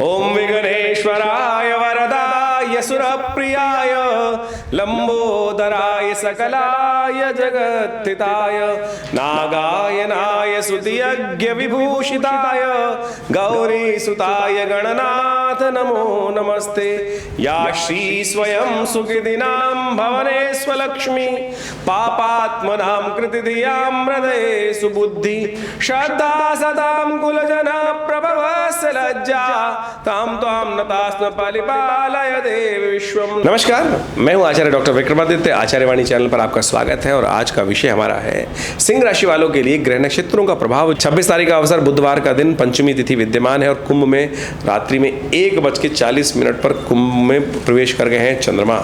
ओम विघ्नेश्वराय वरदाय सुरप्रियाय लंबोदराय सकलाय जगत्थिताय नागायनाय सुतियज्ञ विभूषिताय गौरीसुताय गणनाथ नमो नमस्ते। या श्री स्वयं सुकृतिनां भवनेष्वलक्ष्मी पापात्मनां कृतिधियां हृदये सुबुद्धि श्रद्धा सदां कुलजना प्रभवस्य लज्जा ताम त्वाम नतास्म परिपालय देव विश्वम। नमस्कार, मैं हूं आचार्य डॉक्टर विक्रमादित्य। आचार्यवाणी चैनल पर आपका स्वागत है और आज का विषय हमारा है सिंह राशि वालों के लिए ग्रह नक्षत्रों का प्रभाव। 26 तारीख का अवसर बुधवार का दिन, पंचमी तिथि विद्यमान है और कुंभ में रात्रि में 1:40 पर कुंभ में प्रवेश कर गए हैं चंद्रमा।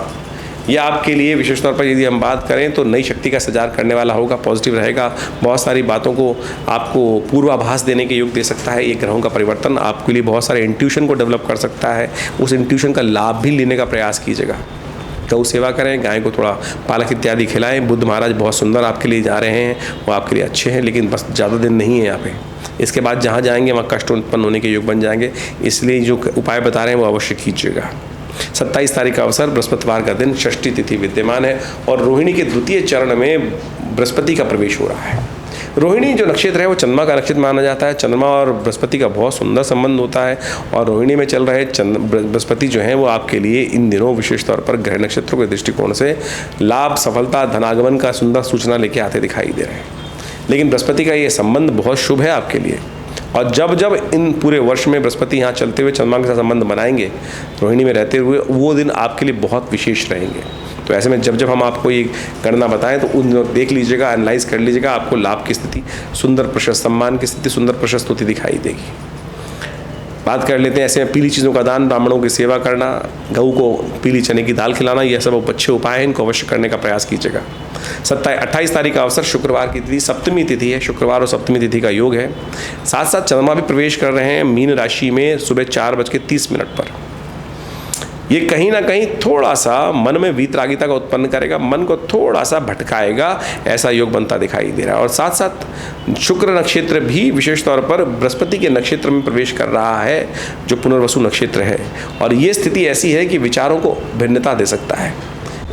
यह आपके लिए विशेष तौर पर यदि हम बात करें तो नई शक्ति का संचार करने वाला होगा, पॉजिटिव रहेगा। बहुत सारी बातों को आपको पूर्वाभास देने के योग दे सकता है। ये ग्रहों का परिवर्तन आपके लिए बहुत सारे इंट्यूशन को डेवलप कर सकता है। उस इंट्यूशन का लाभ भी लेने का प्रयास कीजिएगा। गौ सेवा करें, गाय को थोड़ा पालक इत्यादि खिलाएं। बुध महाराज बहुत सुंदर आपके लिए जा रहे हैं, वो आपके लिए अच्छे हैं, लेकिन बस ज़्यादा दिन नहीं है यहाँ पे। इसके बाद जहाँ जाएंगे वहाँ कष्ट उत्पन्न होने के योग बन जाएंगे, इसलिए जो उपाय बता रहे हैं वो अवश्य कीजिएगा। 27 तारीख का अवसर बृहस्पतिवार का दिन, षष्ठी तिथि विद्यमान है और रोहिणी के द्वितीय चरण में बृहस्पति का प्रवेश हो रहा है। रोहिणी जो नक्षत्र है वो चंद्रमा का नक्षत्र माना जाता है। चंद्रमा और बृहस्पति का बहुत सुंदर संबंध होता है और रोहिणी में चल रहे बृहस्पति जो हैं वो आपके लिए इन दिनों विशेष तौर पर ग्रह नक्षत्रों के दृष्टिकोण से लाभ, सफलता, धनागमन का सुंदर सूचना लेके आते दिखाई दे रहे हैं। लेकिन बृहस्पति का ये संबंध बहुत शुभ है आपके लिए, और जब जब इन पूरे वर्ष में बृहस्पति यहाँ चलते हुए चंद्रमा के साथ संबंध बनाएंगे रोहिणी में रहते हुए, वो दिन आपके लिए बहुत विशेष रहेंगे। तो ऐसे में जब जब हम आपको ये गणना बताएं तो उन देख लीजिएगा, एनालाइज कर लीजिएगा, आपको लाभ की स्थिति, सुंदर प्रशस्त सम्मान की स्थिति, सुंदर प्रशस्त होती दिखाई देगी। बात कर लेते हैं ऐसे में पीली चीज़ों का दान, ब्राह्मणों की सेवा करना, गऊ को पीली चने की दाल खिलाना, यह सब अच्छे उपाय हैं, इनको अवश्य करने का प्रयास कीजिएगा। 28 तारीख का अवसर शुक्रवार की तिथि, सप्तमी तिथि है। शुक्रवार और सप्तमी तिथि का योग है। साथ साथ चंद्रमा भी प्रवेश कर रहे हैं मीन राशि में सुबह 4:30 पर। ये कहीं ना कहीं थोड़ा सा मन में वीतरागिता का उत्पन्न करेगा, मन को थोड़ा सा भटकाएगा, ऐसा योग बनता दिखाई दे रहा है। और साथ साथ शुक्र नक्षत्र भी विशेष तौर पर बृहस्पति के नक्षत्र में प्रवेश कर रहा है, जो पुनर्वसु नक्षत्र है। और ये स्थिति ऐसी है कि विचारों को भिन्नता दे सकता है।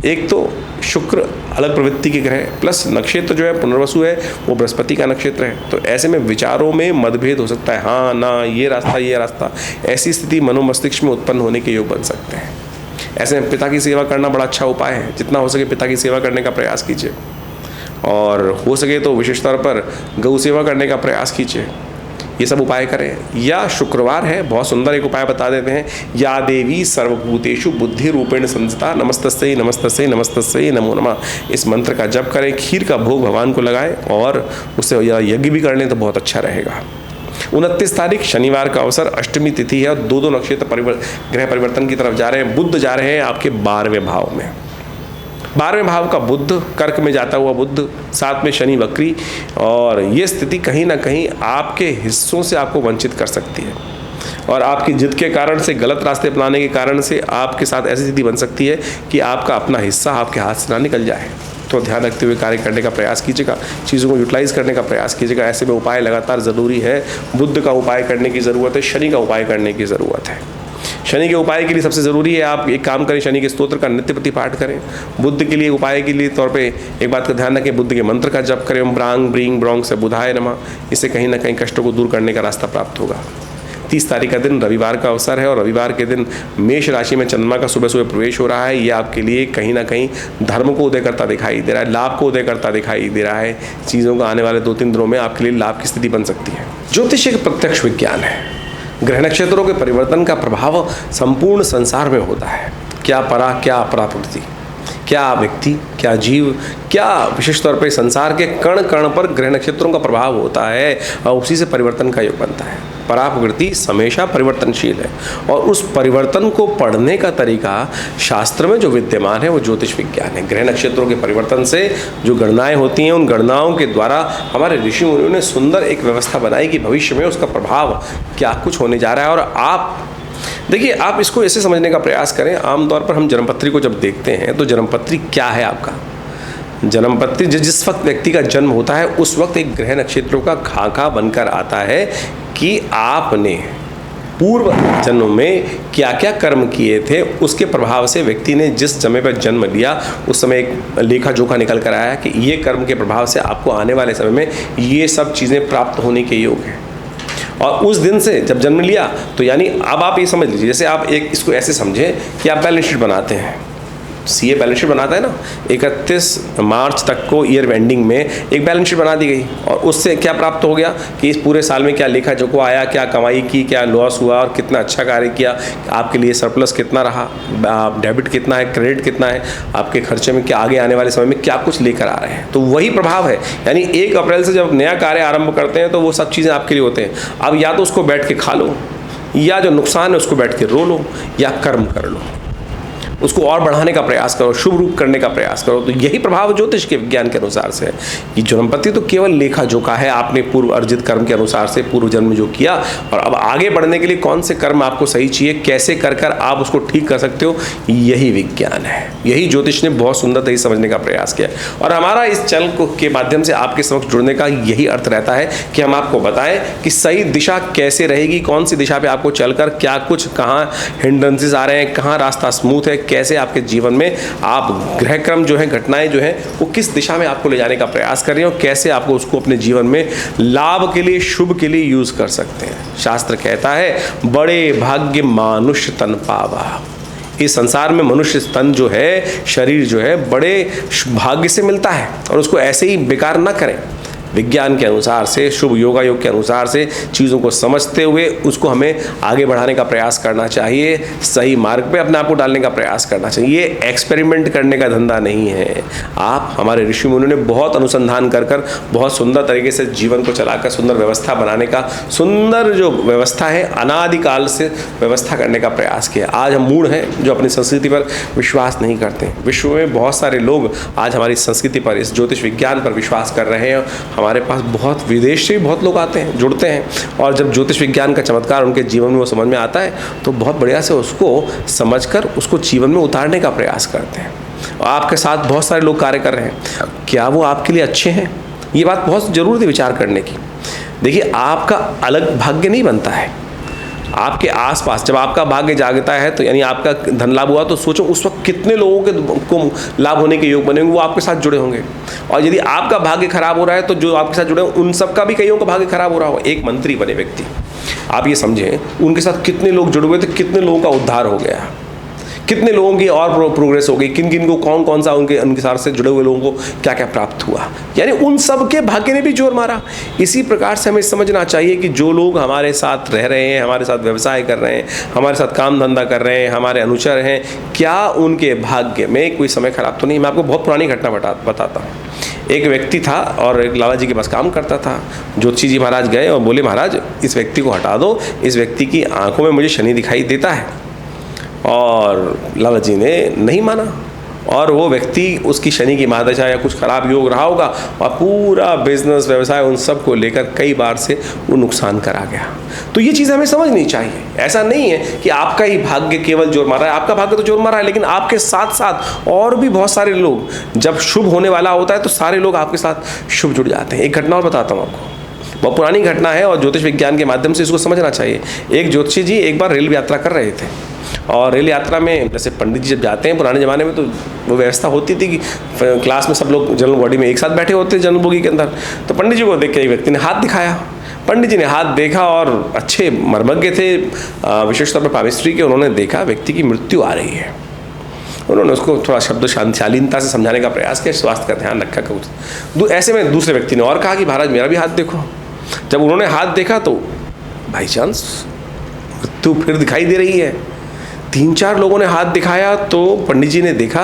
एक तो शुक्र अलग प्रवृत्ति के ग्रह प्लस नक्षत्र जो है पुनर्वसु है, वो बृहस्पति का नक्षत्र है। तो ऐसे में विचारों में मतभेद हो सकता है, हाँ ना, ये रास्ता, ऐसी स्थिति मनोमस्तिष्क में उत्पन्न होने के योग बन सकते हैं। ऐसे में पिता की सेवा करना बड़ा अच्छा उपाय है। जितना हो सके पिता की सेवा करने का प्रयास कीजिए और हो सके तो विशेष तौर पर गौ सेवा करने का प्रयास कीजिए। ये सब उपाय करें। या शुक्रवार है, बहुत सुंदर एक उपाय बता देते हैं। या देवी सर्वभूतेषु बुद्धि रूपेण संस्थिता नमस्तस्यै नमस्तस्यै नमस्तस्यै नमो नमः। इस मंत्र का जप करें, खीर का भोग भगवान को लगाएं और उससे यज्ञ भी कर लें तो बहुत अच्छा रहेगा। 29 तारीख शनिवार का अवसर, अष्टमी तिथि है और दो नक्षत्र ग्रह परिवर्तन की तरफ जा रहे हैं। बुध जा रहे हैं आपके 12वें भाव में। 12वें भाव का बुध, कर्क में जाता हुआ बुध, साथ में शनि वक्री, और ये स्थिति कहीं ना कहीं आपके हिस्सों से आपको वंचित कर सकती है और आपकी जिद के कारण से, गलत रास्ते अपनाने के कारण से आपके साथ ऐसी स्थिति बन सकती है कि आपका अपना हिस्सा आपके हाथ से ना निकल जाए। तो ध्यान रखते हुए कार्य करने का प्रयास कीजिएगा, चीज़ों को यूटिलाइज करने का प्रयास कीजिएगा। ऐसे में उपाय लगातार ज़रूरी है। बुध का उपाय करने की ज़रूरत है, शनि का उपाय करने की ज़रूरत है। शनि के उपाय के लिए सबसे ज़रूरी है आप एक काम करें, शनि के स्तोत्र का नित्य प्रति पाठ करें। बुद्ध के लिए उपाय के लिए तौर पे एक बात का ध्यान रखें, बुद्ध के मंत्र का जप करें, ओम ब्रांग ब्रींग ब्रोंग से बुधाय नमः। इससे कहीं ना कहीं कष्टों को दूर करने का रास्ता प्राप्त होगा। 30 तारीख का दिन रविवार का अवसर है और रविवार के दिन मेष राशि में चंद्रमा का सुबह सुबह प्रवेश हो रहा है। ये आपके लिए कहीं ना कहीं धर्म को उदय करता दिखाई दे रहा है, लाभ को उदय करता दिखाई दे रहा है। चीज़ों का आने वाले 2-3 दिनों में आपके लिए लाभ की स्थिति बन सकती है। ज्योतिष एक प्रत्यक्ष विज्ञान है। ग्रह नक्षत्रों के परिवर्तन का प्रभाव संपूर्ण संसार में होता है। क्या परा, क्या अपरा प्रकृति, क्या व्यक्ति, क्या जीव, क्या विशेष तौर पर संसार के कण कण पर ग्रह नक्षत्रों का प्रभाव होता है और उसी से परिवर्तन का योग बनता है। परा प्रकृति हमेशा परिवर्तनशील है और उस परिवर्तन को पढ़ने का तरीका शास्त्र में जो विद्यमान है वो ज्योतिष विज्ञान है। ग्रह नक्षत्रों के परिवर्तन से जो गणनाएं होती हैं, उन गणनाओं के द्वारा हमारे ऋषि मुनियों ने सुंदर एक व्यवस्था बनाई कि भविष्य में उसका प्रभाव क्या कुछ होने जा रहा है। और आप देखिए, आप इसको ऐसे समझने का प्रयास करें। आमतौर पर हम जन्मपत्री को जब देखते हैं तो जन्मपत्री क्या है आपका, जन्मपत्री जिस वक्त व्यक्ति का जन्म होता है उस वक्त एक ग्रह नक्षत्रों का खाका बनकर आता है कि आपने पूर्व जन्म में क्या क्या कर्म किए थे उसके प्रभाव से व्यक्ति ने जिस समय पर जन्म लिया उस समय एक लेखा जोखा निकल कर आया कि ये कर्म के प्रभाव से आपको आने वाले समय में ये सब चीज़ें प्राप्त होने के योग हैं। और उस दिन से जब जन्म लिया तो यानी अब आप ये समझ लीजिए, जैसे आप एक इसको ऐसे समझें कि आप बैलेंस शीट बनाते हैं, सीए बैलेंस शीट बनाता है ना, 31 मार्च तक को ईयर एंडिंग में एक बैलेंस शीट बना दी गई और उससे क्या प्राप्त हो गया कि इस पूरे साल में क्या लेखा जोखा आया, क्या कमाई की, क्या लॉस हुआ और कितना अच्छा कार्य किया, आपके लिए सरप्लस कितना रहा, डेबिट कितना है, क्रेडिट कितना है, आपके खर्चे में क्या आगे आने वाले समय में क्या कुछ लेकर आ रहे हैं। तो वही प्रभाव है, यानी 1 अप्रैल से जब नया कार्य आरंभ करते हैं तो वो सब चीज़ें आपके लिए होते हैं। अब या तो उसको बैठ के खा लो, या जो नुकसान है उसको बैठ के रो लो, या कर्म कर लो, उसको और बढ़ाने का प्रयास करो, शुभ रूप करने का प्रयास करो। तो यही प्रभाव ज्योतिष के विज्ञान के अनुसार से है कि जन्मपति तो केवल लेखा जोखा है, आपने पूर्व अर्जित कर्म के अनुसार से पूर्व जन्म में जो किया और अब आगे बढ़ने के लिए कौन से कर्म आपको सही चाहिए, कैसे कर कर आप उसको ठीक कर सकते हो, यही विज्ञान है। यही ज्योतिष ने बहुत सुंदर तरीके समझने का प्रयास किया और हमारा इस चैनल के माध्यम से आपके समक्ष जुड़ने का यही अर्थ रहता है कि हम आपको बताएं कि सही दिशा कैसे रहेगी, कौन सी दिशा पे आपको चलकर क्या कुछ, कहाँ हिंड्रेंसेस आ रहे हैं, कहाँ रास्ता स्मूथ है, कैसे आपके जीवन में आप ग्रह क्रम जो है, घटनाएं जो हैं वो किस दिशा में आपको ले जाने का प्रयास कर रही हैं और कैसे आपको उसको अपने जीवन में लाभ के लिए, शुभ के लिए यूज कर सकते हैं। शास्त्र कहता है बड़े भाग्य मानुष्य तन पावा। इस संसार में मनुष्य तन जो है, शरीर जो है, बड़े भाग्य से मिलता है और उसको ऐसे ही बेकार ना करें। विज्ञान के अनुसार से, शुभ योगा योग के अनुसार से चीज़ों को समझते हुए उसको हमें आगे बढ़ाने का प्रयास करना चाहिए, सही मार्ग पे अपने आप को डालने का प्रयास करना चाहिए। ये एक्सपेरिमेंट करने का धंधा नहीं है। आप हमारे ऋषि मुनियों ने बहुत अनुसंधान कर कर बहुत सुंदर तरीके से जीवन को चलाकर सुंदर व्यवस्था बनाने का, सुंदर जो व्यवस्था है अनादिकाल से व्यवस्था करने का प्रयास किया। आज हम मूढ़ हैं जो अपनी संस्कृति पर विश्वास नहीं करते। विश्व में बहुत सारे लोग आज हमारी संस्कृति पर, इस ज्योतिष विज्ञान पर विश्वास कर रहे हैं। हमारे पास बहुत विदेश से भी बहुत लोग आते हैं, जुड़ते हैं और जब ज्योतिष विज्ञान का चमत्कार उनके जीवन में वो समझ में आता है तो बहुत बढ़िया से उसको समझकर उसको जीवन में उतारने का प्रयास करते हैं। और आपके साथ बहुत सारे लोग कार्य कर रहे हैं, क्या वो आपके लिए अच्छे हैं? ये बात बहुत ज़रूरी है विचार करने की। देखिए, आपका अलग भाग्य नहीं बनता है, आपके आसपास जब आपका भाग्य जागता है तो यानी आपका धन लाभ हुआ तो सोचो उस वक्त कितने लोगों के को लाभ होने के योग बने होंगे, वो आपके साथ जुड़े होंगे। और यदि आपका भाग्य खराब हो रहा है तो जो आपके साथ जुड़े हैं उन सब का भी कईयों का भाग्य खराब हो रहा होगा। एक मंत्री बने व्यक्ति, आप ये समझें उनके साथ कितने लोग जुड़े हुए थे, कितने लोगों का उद्धार हो गया, कितने लोगों की और प्रोग्रेस हो गई, किन किन को कौन कौन सा उनके साथ से जुड़े हुए लोगों को क्या क्या प्राप्त हुआ, यानी उन सब के भाग्य ने भी जोर मारा। इसी प्रकार से हमें समझना चाहिए कि जो लोग हमारे साथ रह रहे हैं, हमारे साथ व्यवसाय कर रहे हैं, हमारे साथ काम धंधा कर रहे हैं, हमारे अनुचर हैं, क्या उनके भाग्य में कोई समय खराब तो नहीं। मैं आपको बहुत पुरानी घटना बताता हूँ। एक व्यक्ति था और एक लाला जी के पास काम करता था। ज्योतिषी जी महाराज गए और बोले महाराज इस व्यक्ति को हटा दो, इस व्यक्ति की आंखों में मुझे शनि दिखाई देता है। और लाला जी ने नहीं माना और वो व्यक्ति, उसकी शनि की महादशा या कुछ खराब योग रहा होगा और पूरा बिजनेस व्यवसाय उन सब को लेकर कई बार से वो नुकसान करा गया। तो ये चीज़ हमें समझनी चाहिए। ऐसा नहीं है कि आपका ही भाग्य केवल जोर मार रहा है, आपका भाग्य तो जोर मार रहा है, लेकिन आपके साथ साथ और भी बहुत सारे लोग, जब शुभ होने वाला होता है तो सारे लोग आपके साथ शुभ जुड़ जाते हैं। एक घटना और बताता हूँ आपको, बहुत पुरानी घटना है और ज्योतिष विज्ञान के माध्यम से इसको समझना चाहिए। एक ज्योतिषी जी एक बार रेल यात्रा कर रहे थे और रेल यात्रा में जैसे पंडित जी जब जाते हैं, पुराने ज़माने में तो वो व्यवस्था होती थी कि क्लास में सब लोग जनरल बॉडी में एक साथ बैठे होते जनरल बोगी के अंदर। तो पंडित जी को देख के एक व्यक्ति ने हाथ दिखाया। पंडित जी ने हाथ देखा और अच्छे मर्मज्ञ थे, विशेष तौर पर पामिस्ट्री के, उन्होंने देखा व्यक्ति की मृत्यु आ रही है। उन्होंने उसको थोड़ा शब्द शालीनता से समझाने का प्रयास किया, स्वास्थ्य का ध्यान रखा कुछ। ऐसे में दूसरे व्यक्ति ने और कहा कि महाराज मेरा भी हाथ देखो। जब उन्होंने हाथ देखा तो बाई चांस मृत्यु फिर दिखाई दे रही है। 3-4 लोगों ने हाथ दिखाया तो पंडित जी ने देखा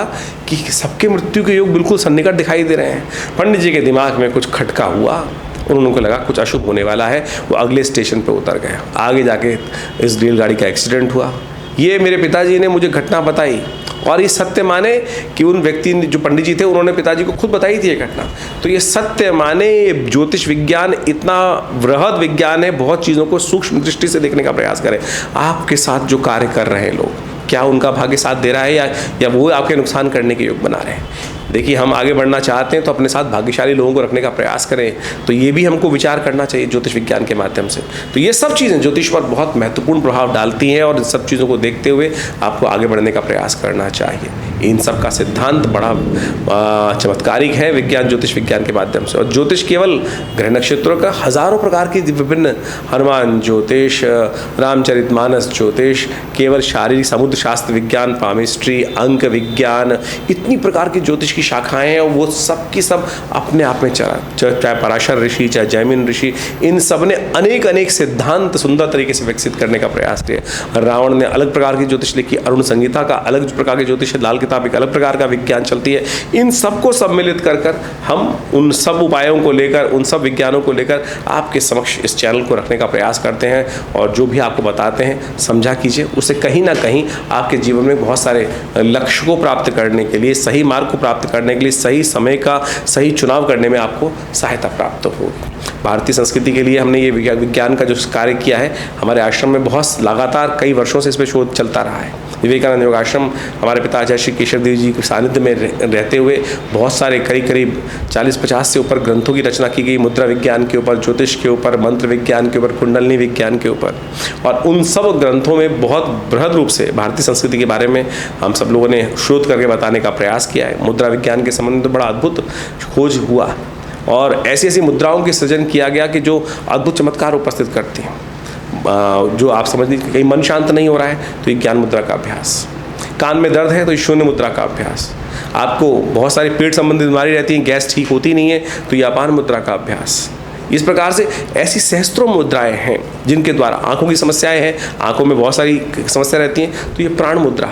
कि सबके मृत्यु के योग बिल्कुल सन्निकट दिखाई दे रहे हैं। पंडित जी के दिमाग में कुछ खटका हुआ, उनको लगा कुछ अशुभ होने वाला है। वो अगले स्टेशन पे उतर गए। आगे जाके इस रेलगाड़ी का एक्सीडेंट हुआ। ये मेरे पिताजी ने मुझे घटना बताई और ये सत्य माने कि उन व्यक्ति जो पंडित जी थे उन्होंने पिताजी को खुद बताई थी ये घटना। तो ये सत्य माने, ये ज्योतिष विज्ञान इतना वृहद विज्ञान है, बहुत चीज़ों को सूक्ष्म दृष्टि से देखने का प्रयास करें। आपके साथ जो कार्य कर रहे हैं लोग, क्या उनका भाग्य साथ दे रहा है या वो आपके नुकसान करने के योग बना रहे हैं? देखिए हम आगे बढ़ना चाहते हैं तो अपने साथ भाग्यशाली लोगों को रखने का प्रयास करें, तो ये भी हमको विचार करना चाहिए ज्योतिष विज्ञान के माध्यम से। तो ये सब चीज़ें ज्योतिष पर बहुत महत्वपूर्ण प्रभाव डालती हैं और इन सब चीज़ों को देखते हुए आपको आगे बढ़ने का प्रयास करना चाहिए। इन सब का सिद्धांत बड़ा चमत्कारिक है विज्ञान, ज्योतिष विज्ञान के माध्यम से। और ज्योतिष केवल ग्रह नक्षत्रों का हजारों प्रकार की विभिन्न हनुमान ज्योतिष, रामचरितमानस ज्योतिष, केवल शारीरिक समुद्र शास्त्र विज्ञान, पामिस्ट्री, अंक विज्ञान, इतनी प्रकार की ज्योतिष की शाखाएं हैं और वो सब की सब अपने आप में चला, चाहे पराशर ऋषि, चाहे जैमिन ऋषि, इन सब ने अनेक अनेक सिद्धांत सुंदर तरीके से विकसित करने का प्रयास किया। रावण ने अलग प्रकार की ज्योतिष लिखी, अरुण संहिता का अलग प्रकार की ज्योतिष है, लाल किताब एक अलग प्रकार का विज्ञान चलती है। इन सबको सम्मिलित कर कर हम उन सब उपायों को लेकर, उन सब विज्ञानों को लेकर आपके समक्ष इस चैनल को रखने का प्रयास करते हैं। और जो भी आपको बताते हैं समझा कीजिए, उससे कहीं ना कहीं आपके जीवन में बहुत सारे लक्ष्य को प्राप्त करने के लिए, सही मार्ग को प्राप्त करने के लिए, सही समय का सही चुनाव करने में आपको सहायता प्राप्त होगी। भारतीय संस्कृति के लिए हमने ये विज्ञान का जो कार्य किया है, हमारे आश्रम में बहुत लगातार कई वर्षों से इस पर शोध चलता रहा है। विवेकानंद योग आश्रम हमारे पिता आचार्य श्री केशव देव जी के सानिध्य में रहते हुए बहुत सारे करीब 40-50 से ऊपर ग्रंथों की रचना की गई, मुद्रा विज्ञान के ऊपर, ज्योतिष के ऊपर, मंत्र विज्ञान के ऊपर, कुंडलिनी विज्ञान के ऊपर। और उन सब ग्रंथों में बहुत बृहद रूप से भारतीय संस्कृति के बारे में हम सब लोगों ने शोध करके बताने का प्रयास किया है। मुद्रा विज्ञान के संबंध में तो बड़ा अद्भुत खोज हुआ और ऐसी ऐसी मुद्राओं की सृजन किया गया कि जो अद्भुत चमत्कार उपस्थित करती हैं। जो आप समझ लीजिए कहीं मन शांत नहीं हो रहा है तो ये ज्ञान मुद्रा का अभ्यास, कान में दर्द है तो ये शून्य मुद्रा का अभ्यास, आपको बहुत सारी पेट संबंधी बीमारी रहती है, गैस ठीक होती नहीं है तो ये अपान मुद्रा का अभ्यास। इस प्रकार से ऐसी सहस्त्रों मुद्राएं हैं जिनके द्वारा आंखों की समस्याएं हैं, आंखों में बहुत सारी समस्या रहती हैं तो ये प्राण मुद्रा।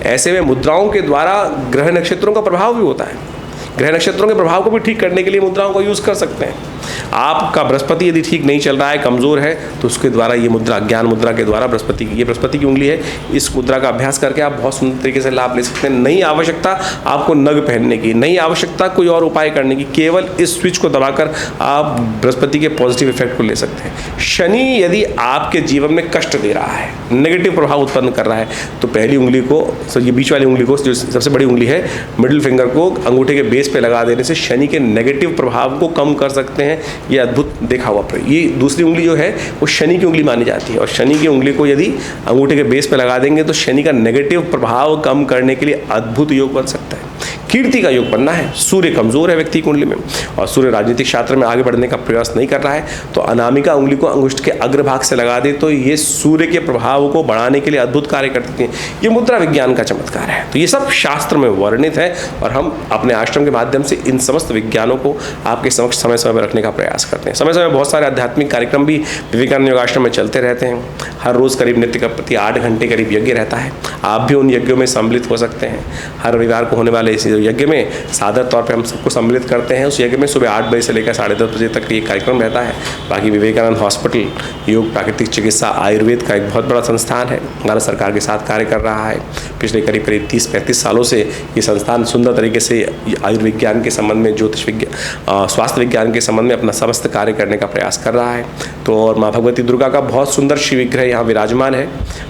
ऐसे में मुद्राओं के द्वारा ग्रह नक्षत्रों का प्रभाव भी होता है। ग्रह नक्षत्रों के प्रभाव को भी ठीक करने के लिए मुद्राओं का यूज़ कर सकते हैं। आपका बृहस्पति यदि ठीक नहीं चल रहा है, कमज़ोर है, तो उसके द्वारा ये मुद्रा, ज्ञान मुद्रा के द्वारा बृहस्पति की, ये बृहस्पति की उंगली है, इस मुद्रा का अभ्यास करके आप बहुत सुंदर तरीके से लाभ ले सकते हैं। नहीं आवश्यकता आपको नग पहनने की, नहीं आवश्यकता कोई और उपाय करने की, केवल इस स्विच को दबाकर आप बृहस्पति के पॉजिटिव इफेक्ट को ले सकते हैं। शनि यदि आपके जीवन में कष्ट दे रहा है, नेगेटिव प्रभाव उत्पन्न कर रहा है, तो पहली उंगली को, ये बीच वाली उंगली को, जो सबसे बड़ी उंगली है, मिडिल फिंगर को अंगूठे के बेस पे लगा देने से शनि के नेगेटिव प्रभाव को कम कर सकते हैं। ये अद्भुत देखा हुआ प्रयोग। ये दूसरी उंगली जो है वो शनि की उंगली मानी जाती है और शनि की उंगली को यदि अंगूठे के बेस पे लगा देंगे तो शनि का नेगेटिव प्रभाव कम करने के लिए अद्भुत योग बन सकता है। कीर्ति का योग बनना है, सूर्य कमजोर है व्यक्ति कुंडली में और सूर्य राजनीतिक क्षेत्र में आगे बढ़ने का प्रयास नहीं कर रहा है, तो अनामिका उंगली को अंगुष्ठ के अग्रभाग से लगा दे तो ये सूर्य के प्रभाव को बढ़ाने के लिए अद्भुत कार्य करती हैं। ये मुद्रा विज्ञान का चमत्कार है। तो ये सब शास्त्र में वर्णित है और हम अपने आश्रम के माध्यम से इन समस्त विज्ञानों को आपके समक्ष समय समय पर रखने का प्रयास करते हैं। समय समय बहुत सारे आध्यात्मिक कार्यक्रम भी विवेकानंद योग आश्रम में चलते रहते हैं। हर रोज़ करीब नित्य का प्रति 8 घंटे करीब यज्ञ रहता है। आप भी उन यज्ञों में सम्मिलित हो सकते हैं। हर रविवार को होने वाले इस यज्ञ में सादर तौर पे हम सबको सम्मिलित करते हैं। उस यज्ञ में सुबह 8 बजे से लेकर 10:30 बजे तक ये कार्यक्रम रहता है। बाकी विवेकानंद हॉस्पिटल योग प्राकृतिक चिकित्सा आयुर्वेद का एक बहुत बड़ा संस्थान है, भारत सरकार के साथ कार्य कर रहा है। पिछले करीब 30-35 सालों से ये संस्थान सुंदर तरीके से आयुर्विज्ञान के संबंध में, ज्योतिष विज्ञान, स्वास्थ्य विज्ञान के संबंध में अपना समस्त कार्य करने का प्रयास कर रहा है। तो और माँ भगवती दुर्गा का बहुत सुंदर शिव विग्रह यहाँ विराजमान है।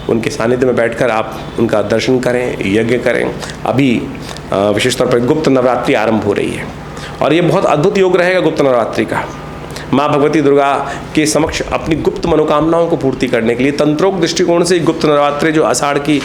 उनके सानिध्य में बैठकर आप उनका दर्शन करें, यज्ञ करें। अभी विशेष तौर पर गुप्त नवरात्रि आरंभ हो रही है और ये बहुत अद्भुत योग रहेगा गुप्त नवरात्रि का। माँ भगवती दुर्गा के समक्ष अपनी गुप्त मनोकामनाओं को पूर्ति करने के लिए तंत्रोक्त दृष्टिकोण से गुप्त नवरात्रि जो आषाढ़ की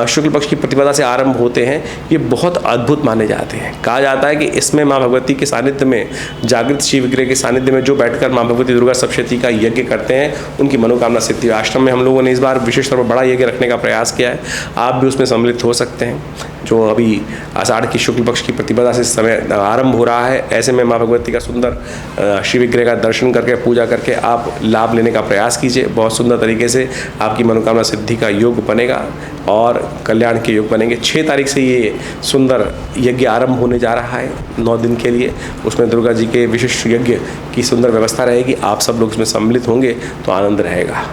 शुक्ल पक्ष की प्रतिपदा से आरंभ होते हैं, ये बहुत अद्भुत माने जाते हैं। कहा जाता है कि इसमें माँ भगवती के सानिध्य में, जागृत शिव विग्रह के सानिध्य में जो बैठकर माँ भगवती दुर्गा सप्तशती का यज्ञ करते हैं, उनकी मनोकामना सिद्धि। आश्रम में हम लोगों ने इस बार विशेष तौर पर बड़ा यज्ञ रखने का प्रयास किया है। आप भी उसमें सम्मिलित हो सकते हैं। जो अभी आषाढ़ की शुक्ल पक्ष की प्रतिपदा से समय आरंभ हो रहा है, ऐसे में माँ भगवती का सुंदर शिव विग्रह का दर्शन करके, पूजा करके आप लाभ लेने का प्रयास कीजिए। बहुत सुंदर तरीके से आपकी मनोकामना सिद्धि का योग बनेगा और कल्याण के योग बनेंगे। 6 तारीख से ये सुंदर यज्ञ आरंभ होने जा रहा है 9 दिन के लिए। उसमें दुर्गा जी के विशिष्ट यज्ञ की सुंदर व्यवस्था रहेगी। आप सब लोग इसमें सम्मिलित होंगे तो आनंद रहेगा।